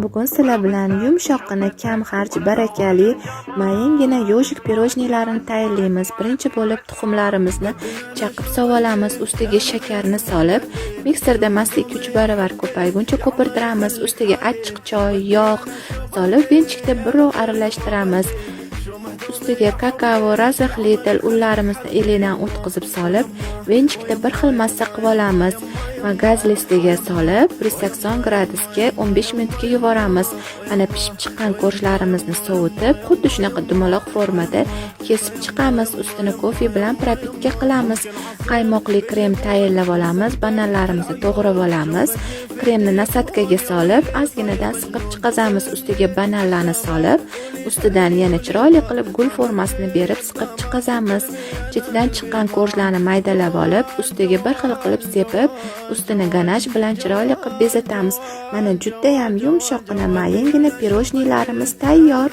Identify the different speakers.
Speaker 1: Bugun sizlar bilan yumshoqqina, kam xarj, barakali, mayingina yoshik pirojnilarini tayyorlaymiz. Birinchi bo'lib tuxumlarimizni chaqib sovolamiz, ustiga shakarni solib, mikserda mast 2-3 baravar ko'payguncha ko'pirtiramiz. Ustiga achchiq choy, yog' solib, venchikda birov aralashtiramiz. Ustiga kakao, razaqli unlarimizni elidan o'tkazib solib, venchikda bir xil massa qilib olamiz va gaz listiga solib 180 gradusga 15 minutga yuboramiz. Ana pishib chiqqan go'shtlarimizni sovutib, xuddi shunaqa dumaloq formada kesib chiqamiz. Ustini kofe bilan propitka qilamiz. Qaymoqli krem tayyorlab olamiz. Bananlarimizni to'g'rab olamiz. Kremni nasatkaga solib, ozginadan siqib chiqazamiz. Ustiga bananlarni solib, ustidan yana chiroyli qilib gul formasini berib siqib chiqazamiz. Chetidan chiqqan ko'rjlarni maydalab olib, ustiga bir xil qilib sepib, ustini ganaj bilan chiroyli qilib bezatamiz. Mana juda ham yumshoqqina, mayingina pirojnilarimiz tayyor.